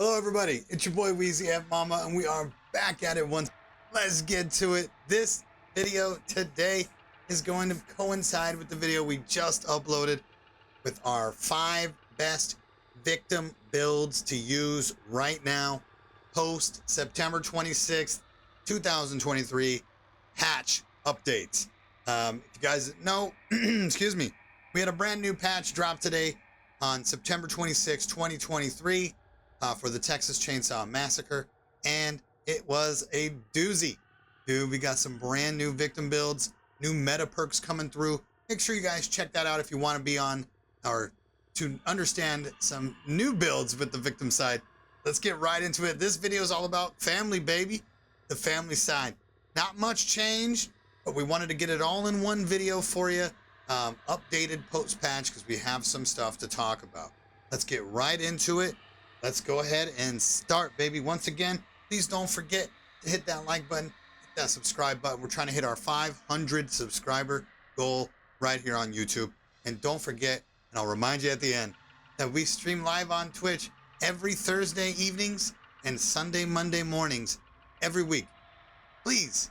Hello everybody, it's your boy WeezyFMamba and we are back at it once. Let's get to it. This video today is going to coincide with the video we just uploaded with our 5 best victim builds to use right now post September 26th, 2023 patch updates. If you guys know, excuse me, we had a brand new patch drop today on September 26, 2023. For the Texas Chain Saw Massacre, and it was a doozy. Dude, we got some brand new victim builds, new meta perks coming through. Make sure you guys check that out if you want to be on or to understand some new builds with the victim side. Let's get right into it. This video is all about family, baby, the family side. Not much change, but we wanted to get it all in one video for you. Updated post patch because we have some stuff to talk about. Let's get right into it. Let's go ahead and start, baby. Once again, please don't forget to hit that like button, hit that subscribe button. We're trying to hit our 500 subscriber goal right here on YouTube. And don't forget, and I'll remind you at the end, that we stream live on Twitch every Thursday evenings and Monday mornings every week. Please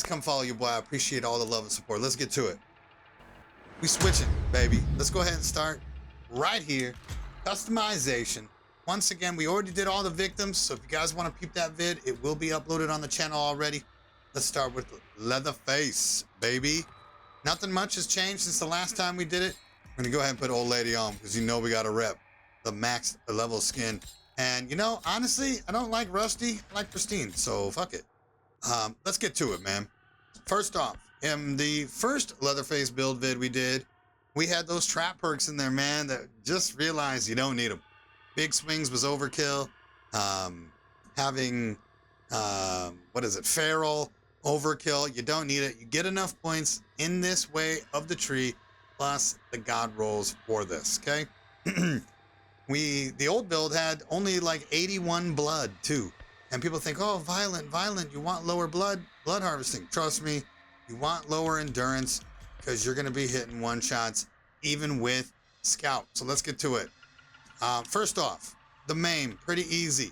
come follow your boy. I appreciate all the love and support. Let's get to it. We switching, baby. Let's go ahead and start right here. Customization. Once again, we already did all the victims, so if you guys want to peep that vid, it will be uploaded on the channel already. Let's start with Leatherface, baby. Nothing much has changed since the last time we did it. I'm going to go ahead and put old lady on because you know we got to rep the max level skin. And you know, honestly, I don't like rusty, I like pristine, so fuck it. Let's get to it, man. First off, in the first Leatherface build vid we did, we had those trap perks in there, man, that just realized you don't need them. Big swings was overkill. Having, feral, overkill. You don't need it. You get enough points in this way of the tree, plus the god rolls for this, okay? The old build had only like 81 blood too. And people think, oh, violent, you want lower blood harvesting. Trust me, you want lower endurance because you're gonna be hitting one shots even with scout. So let's get to it. First off, the main, pretty easy.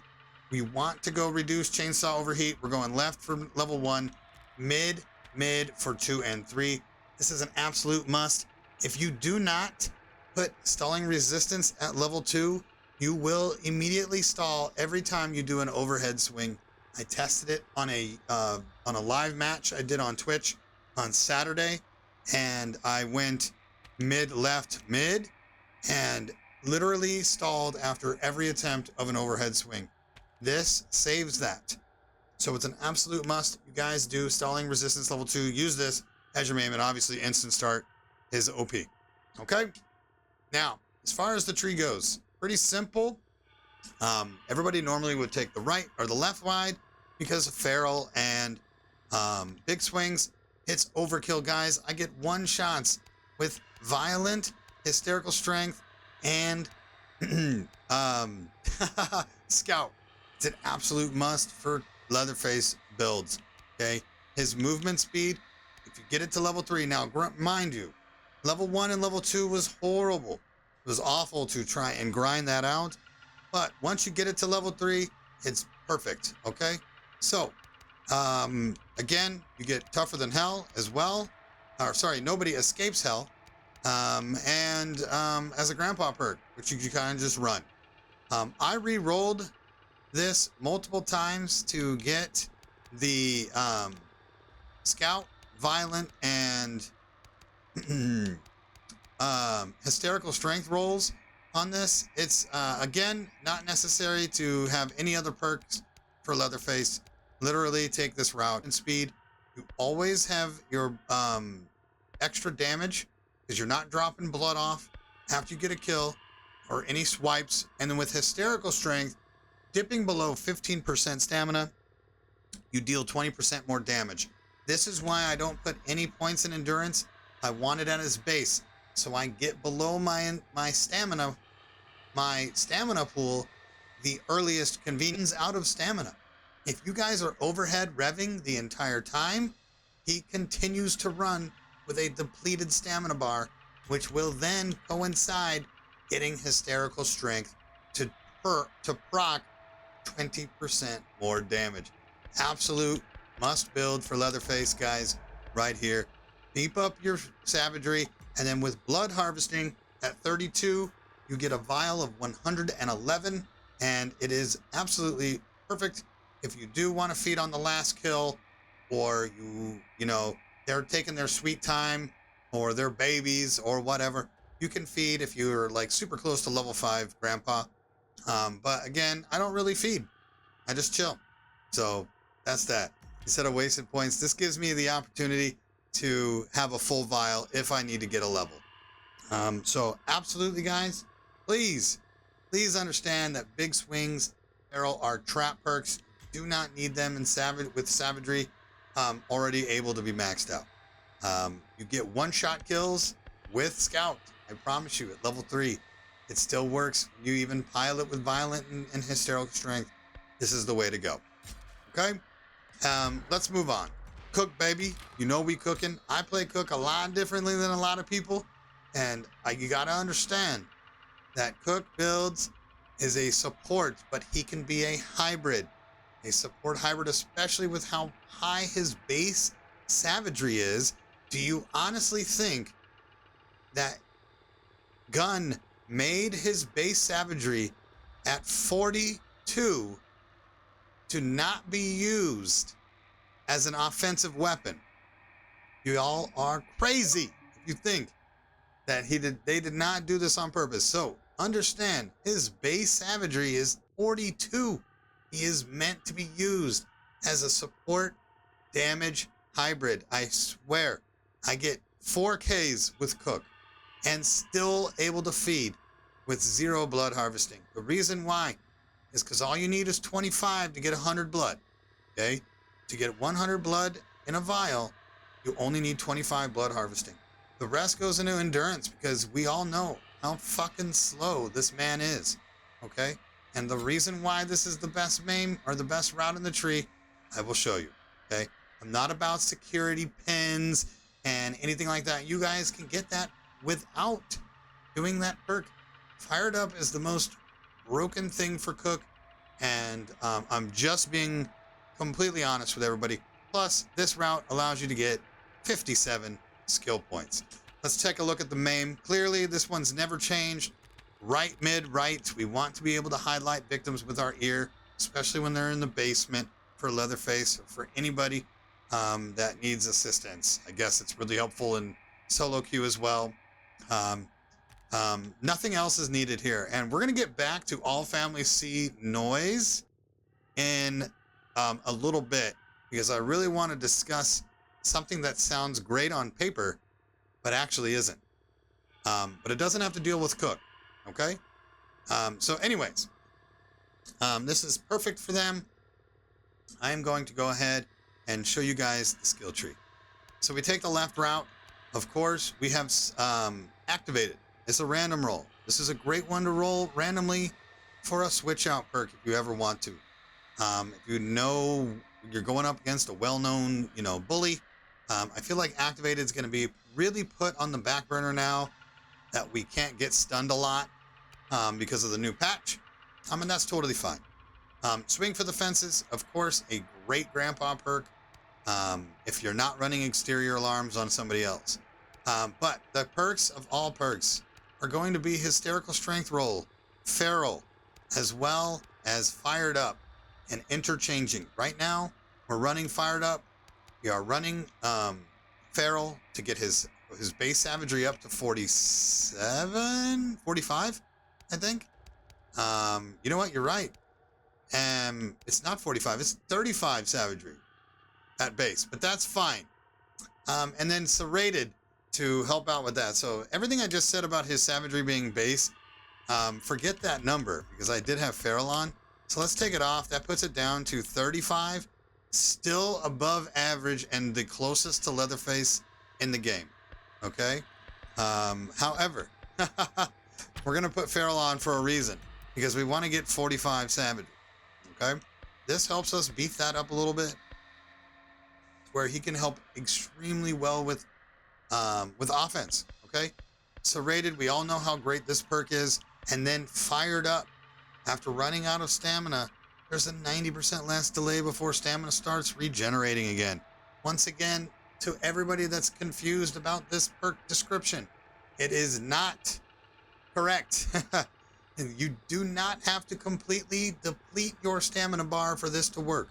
We want to go reduce chainsaw overheat. We're going left for level 1, mid for 2 and 3. This is an absolute must. If you do not put stalling resistance at level 2, you will immediately stall every time you do an overhead swing. I tested it on a live match I did on Twitch on Saturday, and I went left, mid, and literally stalled after every attempt of an overhead swing. This saves that. So it's an absolute must. You guys do stalling resistance level 2. Use this as your main, and obviously instant start is OP. Okay? Now, as far as the tree goes, pretty simple. Everybody normally would take the right or the left wide because of feral and big swings. It's overkill, guys. I get one shots with violent, hysterical strength, and scout. It's an absolute must for Leatherface builds. Okay, his movement speed, if you get it to level 3, now mind you, level 1 and level 2 was horrible. It was awful to try and grind that out, but once you get it to level 3, it's perfect. Okay, so again, you get tougher than hell as well. Or sorry, nobody escapes hell. As a grandpa perk, which you kind of just run. I re-rolled this multiple times to get the scout, violent, and hysterical strength rolls on this. It's again not necessary to have any other perks for Leatherface. Literally take this route and speed. You always have your extra damage because you're not dropping blood off after you get a kill or any swipes. And then with hysterical strength, dipping below 15% stamina, you deal 20% more damage. This is why I don't put any points in endurance. I want it at its base, so I get below my stamina pool the earliest convenience out of stamina. If you guys are overhead revving the entire time, he continues to run with a depleted stamina bar, which will then coincide getting hysterical strength to proc 20% more damage. Absolute must build for Leatherface, guys, right here. Beep up your savagery, and then with blood harvesting at 32, you get a vial of 111, and it is absolutely perfect if you do want to feed on the last kill, or you know, they're taking their sweet time, or they're babies, or whatever. You can feed if you're like super close to level 5 grandpa. But again, I don't really feed. I just chill. So that's that. Instead of wasted points, this gives me the opportunity to have a full vial if I need to get a level. So absolutely, guys, please understand that big swings, feral are trap perks. Do not need them in savagery. Already able to be maxed out. You get one-shot kills with scout. I promise you, at level 3, it still works. You even pile it with violent and hysterical strength. This is the way to go. Okay. Let's move on. Cook, baby. You know we cooking. I play cook a lot differently than a lot of people, and you gotta understand that cook builds is a support, but he can be a hybrid. A support hybrid, especially with how high his base savagery is. Do you honestly think that Gun made his base savagery at 42 to not be used as an offensive weapon? You all are crazy if you think that they did not do this on purpose. So understand, his base savagery is 42. He is meant to be used as a support damage hybrid. I swear, I get 4Ks with cook and still able to feed with 0 blood harvesting. The reason why is because all you need is 25 to get 100 blood. Okay? To get 100 blood in a vial, you only need 25 blood harvesting. The rest goes into endurance, because we all know how fucking slow this man is. Okay? And the reason why this is the best main or the best route in the tree, I will show you. Okay? I'm not about security pins and anything like that. You guys can get that without doing that perk. Fired Up is the most broken thing for cook, and I'm just being completely honest with everybody. Plus, this route allows you to get 57 skill points. Let's take a look at the main. Clearly, this one's never changed. Right, mid, right. We want to be able to highlight victims with our ear, especially when they're in the basement, for Leatherface, or for anybody that needs assistance. I guess it's really helpful in solo queue as well. Nothing else is needed here. And we're going to get back to all family C noise in a little bit, because I really want to discuss something that sounds great on paper, but actually isn't. But it doesn't have to deal with cook. Okay? So anyways, this is perfect for them. I am going to go ahead and show you guys the skill tree. So we take the left route. Of course, we have activated. It's a random roll. This is a great one to roll randomly for a switch out perk if you ever want to. If you know you're going up against a well-known, bully, I feel like activated is going to be really put on the back burner now that we can't get stunned a lot because of the new patch. And that's totally fine. Swing for the fences, of course, a great grandpa perk if you're not running exterior alarms on somebody else. But the perks of all perks are going to be hysterical strength roll, feral, as well as fired up and interchanging. Right now, we're running fired up. We are running feral to get his base savagery up to 47, 45, I think. You know what? You're right. It's not 45. It's 35 savagery at base, but that's fine. And then serrated to help out with that. So everything I just said about his savagery being base, forget that number, because I did have feral on. So let's take it off. That puts it down to 35. Still above average and the closest to Leatherface in the game. Okay? However, we're going to put feral on for a reason, because we want to get 45 savage. Okay? This helps us beef that up a little bit, where he can help extremely well with offense. Okay? Serrated, we all know how great this perk is. And then fired up. After running out of stamina, there's a 90% less delay before stamina starts regenerating again. Once again, to everybody that's confused about this perk description, it is not correct. You do not have to completely deplete your stamina bar for this to work.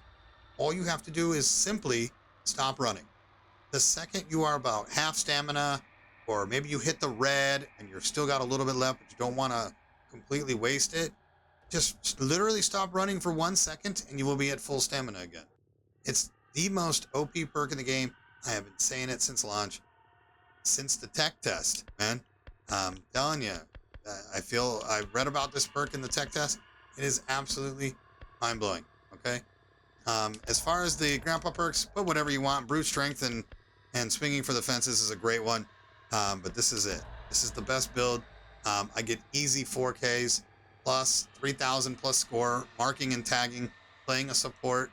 All you have to do is simply stop running. The second you are about half stamina, or maybe you hit the red and you're still got a little bit left, but you don't want to completely waste it, just literally stop running for 1 second and you will be at full stamina again. It's the most OP perk in the game. I have been saying it since launch, since the tech test, man. Telling you, I read about this perk in the tech test. It is absolutely mind-blowing, okay? As far as the grandpa perks, put whatever you want. Brute strength and swinging for the fences is a great one. But this is it. This is the best build. I get easy 4Ks plus 3,000 plus score, marking and tagging, playing a support.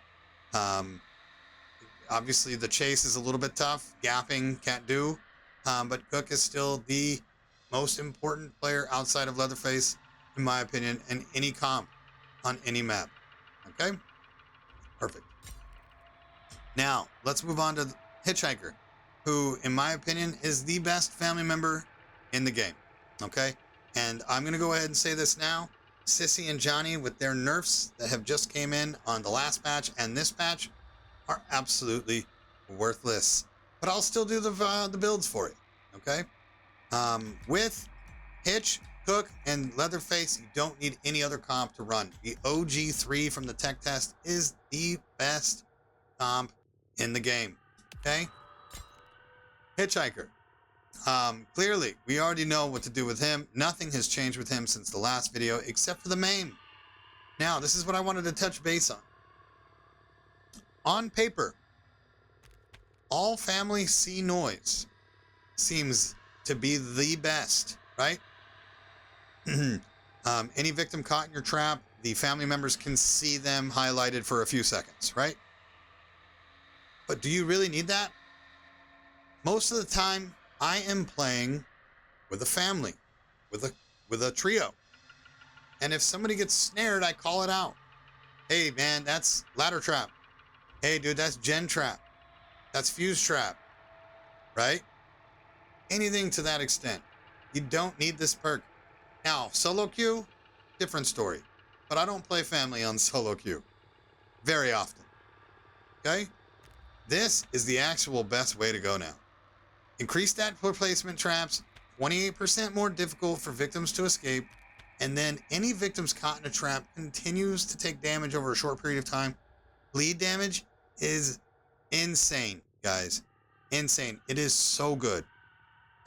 Obviously the chase is a little bit tough. Gapping can't do. But Cook is still the most important player outside of Leatherface, in my opinion, in any comp on any map. Okay? Perfect. Now, let's move on to Hitchhiker, who, in my opinion, is the best family member in the game. Okay? And I'm going to go ahead and say this now. Sissy and Johnny, with their nerfs that have just came in on the last patch and this patch, are absolutely worthless. But I'll still do the builds for it. Okay? With Hitch, Cook, and Leatherface, you don't need any other comp to run. The OG3 from the tech test is the best comp in the game. Okay? Hitchhiker. Clearly, we already know what to do with him. Nothing has changed with him since the last video, except for the main. Now, this is what I wanted to touch base on. On paper, all family see noise seems to be the best, right? Any victim caught in your trap, the family members can see them highlighted for a few seconds, right? But do you really need that? Most of the time, I am playing with a family, with a trio. And if somebody gets snared, I call it out. Hey, man, that's ladder trap. Hey, dude, that's gen trap. That's fuse trap, right? Anything to that extent. You don't need this perk. Now, solo queue, different story. But I don't play family on solo queue very often. Okay? This is the actual best way to go now. Increase that placement traps, 28% more difficult for victims to escape, and then any victims caught in a trap continues to take damage over a short period of time. Bleed damage is insane, guys. Insane. It is so good.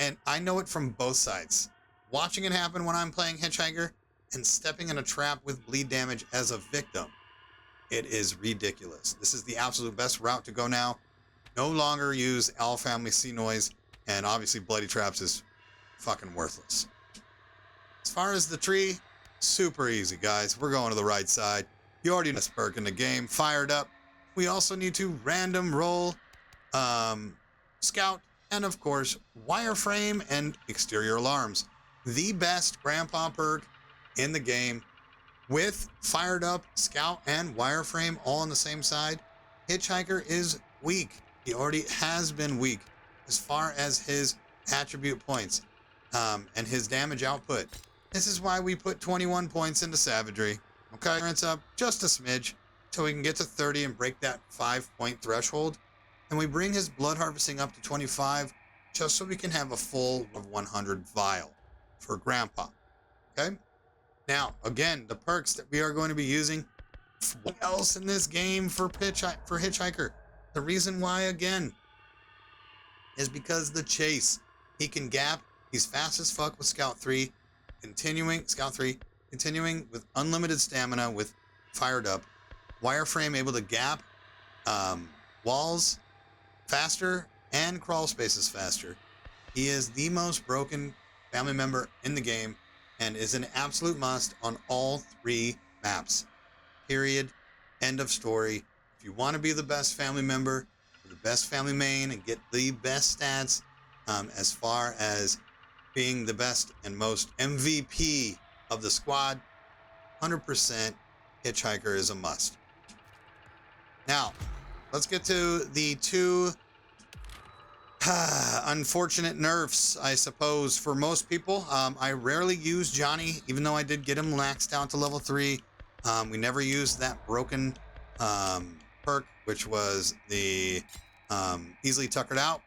And I know it from both sides. Watching it happen when I'm playing Hitchhiker and stepping in a trap with bleed damage as a victim. It is ridiculous. This is the absolute best route to go now. No longer use all family see noise, and obviously bloody traps is fucking worthless. As far as the tree, super easy, guys. We're going to the right side. You already know this perk in the game. Fired up. We also need to random roll, scout, and of course, wireframe and exterior alarms. The best grandpa perk in the game with fired up, scout, and wireframe all on the same side. Hitchhiker is weak. He already has been weak as far as his attribute points and his damage output. This is why we put 21 points into savagery. Okay, it's up just a smidge till we can get to 30 and break that 5-point threshold. And we bring his blood harvesting up to 25 just so we can have a full of 100 vial for grandpa. Okay? Now, again, the perks that we are going to be using. What else in this game for Hitchhiker? The reason why, again, is because the chase. He can gap. He's fast as fuck with Scout 3. Continuing with unlimited stamina with fired up. Wireframe able to gap walls faster and crawl spaces faster. He is the most broken family member in the game and is an absolute must on all 3 maps. Period. End of story. If you want to be the best family member, the best family main, and get the best stats as far as being the best and most MVP of the squad, 100% Hitchhiker is a must. Now, let's get to the two unfortunate nerfs, I suppose, for most people. I rarely use Johnny, even though I did get him maxed out to level 3. We never used that broken perk, which was the easily tuckered out,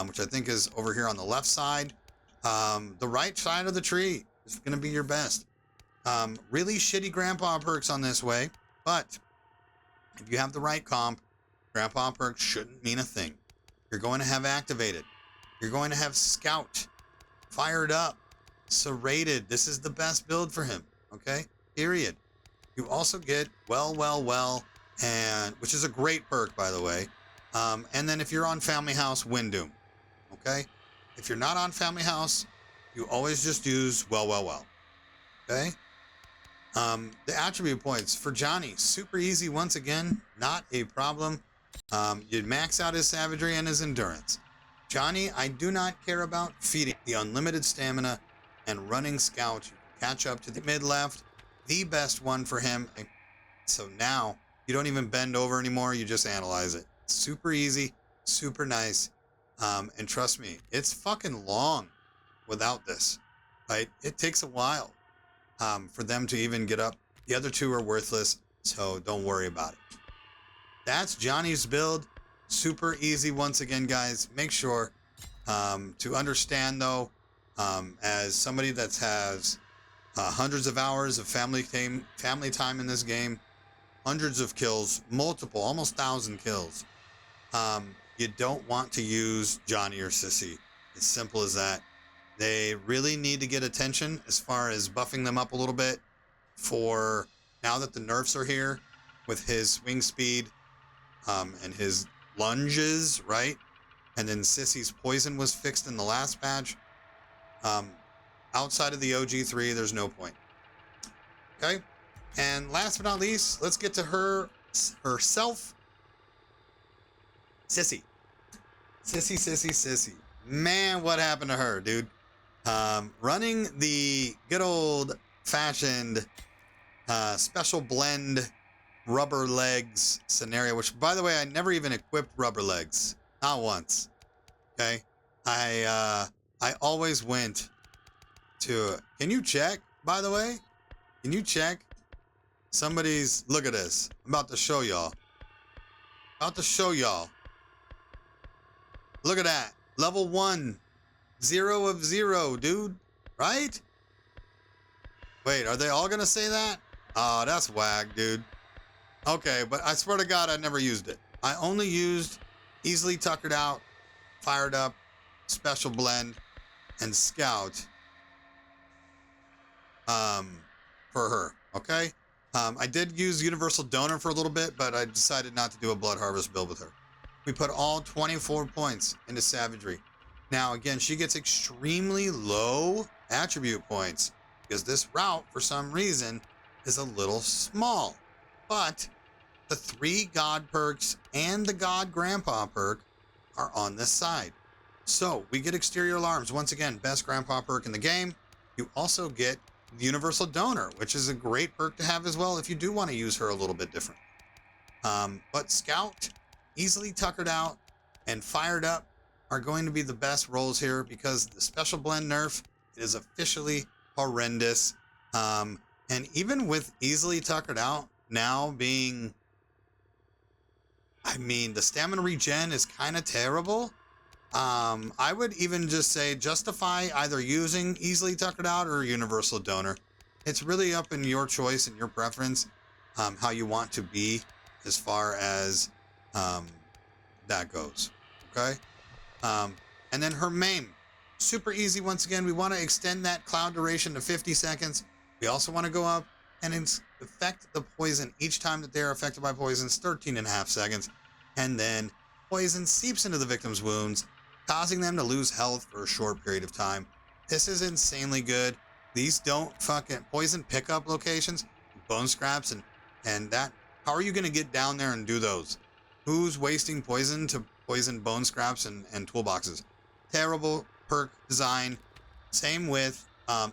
which I think is over here on the left side. The right side of the tree is going to be your best. Really shitty grandpa perks on this way, but if you have the right comp, grandpa perks shouldn't mean a thing. You're going to have activated. You're going to have scout, fired up, serrated. This is the best build for him. Okay, period. You also get well, and which is a great perk, by the way. And then if you're on Family House, Wind Doom. Okay, if you're not on Family House, you always just use well. Okay. The attribute points for Johnny, super easy once again, not a problem. You'd max out his savagery and his endurance. Johnny, I do not care about feeding the unlimited stamina and running scout. You can catch up to the mid left, the best one for him. So now you don't even bend over anymore. You just analyze it. Super easy, super nice. And trust me, it's fucking long without this, right? It takes a while for them to even get up. The other two are worthless, so don't worry about it. That's Johnny's build. Super easy once again, guys. Make sure to understand, though, as somebody that has hundreds of hours of family time in this game, hundreds of kills, multiple, almost 1,000 kills, you don't want to use Johnny or Sissy. It's simple as that. They really need to get attention as far as buffing them up a little bit for now that the nerfs are here with his swing speed and his lunges, right? And then Sissy's poison was fixed in the last patch. Outside of the OG3, there's no point. Okay? And last but not least, let's get to herself. Sissy. Sissy. Man, what happened to her, dude? Running the good old-fashioned special blend rubber legs scenario, which, by the way, I never even equipped rubber legs. Not once. Okay? I always went to... Can you check, by the way? Can you check? Somebody's... Look at this. I'm about to show y'all. Look at that. Level 1. 0 of 0, dude. Right? Wait, are they all gonna say that? Oh, that's whack, dude. Okay, but I swear to God, I never used it. I only used easily tuckered out, fired up, special blend, and scout for her, okay? I did use universal donor for a little bit, but I decided not to do a blood harvest build with her. We put all 24 points into savagery. Now, again, she gets extremely low attribute points because this route, for some reason, is a little small. But the 3 God perks and the God Grandpa perk are on this side. So we get exterior alarms. Once again, best Grandpa perk in the game. You also get the Universal Donor, which is a great perk to have as well if you do want to use her a little bit different. But Scout, easily tuckered out, and fired up are going to be the best roles here because the special blend nerf is officially horrendous. And even with easily tuckered out now being, I mean, the stamina regen is kind of terrible. I would even just say justify either using easily tuckered out or universal donor. It's really up in your choice and your preference, how you want to be as far as that goes. Okay. And then her main, super easy. Once again, we want to extend that cloud duration to 50 seconds. We also want to go up and affect the poison each time that they're affected by poisons, 13.5 seconds. And then poison seeps into the victim's wounds, causing them to lose health for a short period of time. This is insanely good. These don't fucking poison pickup locations, bone scraps, and that. How are you going to get down there and do those? Who's wasting poison to poison bone scraps and toolboxes? Terrible perk design. Same with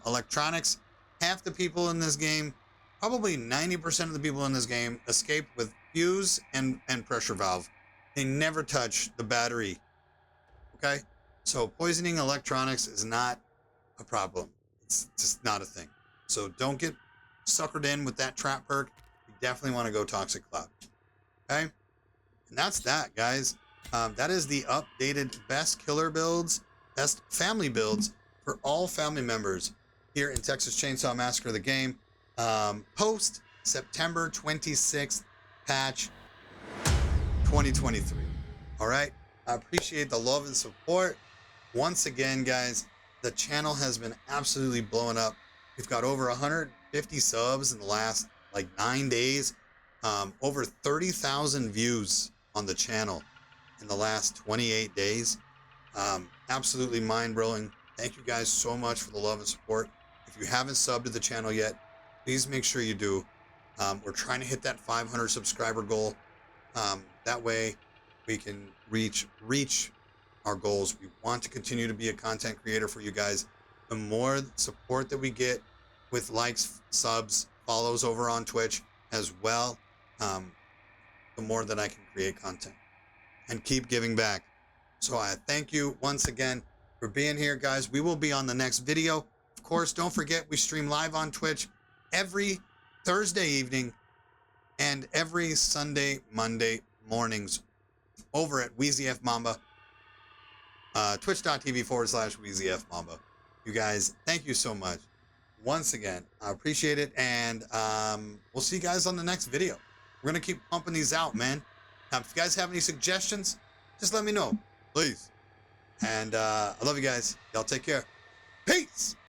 electronics. Half the people in this game probably 90% of the people in this game escape with fuse and pressure valve. They never touch the battery. Okay? So poisoning electronics is not a problem. It's just not a thing. So don't get suckered in with that trap perk. You definitely want to go Toxic Cloud. Okay? And that's that, guys. That is the updated best killer builds, best family builds for all family members here in Texas Chain Saw Massacre, the game. Post September 26th patch 2023. All right. I appreciate the love and support. Once again, guys, the channel has been absolutely blowing up. We've got over 150 subs in the last like 9 days. Over 30,000 views on the channel in the last 28 days. Absolutely mind-blowing. Thank you guys so much for the love and support. If you haven't subbed to the channel yet, please make sure you do. We're trying to hit that 500 subscriber goal. That way we can reach our goals. We want to continue to be a content creator for you guys. The more support that we get with likes, subs, follows over on Twitch as well, the more that I can create content and keep giving back. So I thank you once again for being here, guys. We will be on the next video. Of course, don't forget we stream live on Twitch every Thursday evening and every Sunday, Monday mornings over at WeezyFMamba, twitch.tv/WeezyFMamba. You guys, thank you so much. Once again, I appreciate it, and we'll see you guys on the next video. We're going to keep pumping these out, man. Now, if you guys have any suggestions, just let me know, please. And I love you guys. Y'all take care. Peace!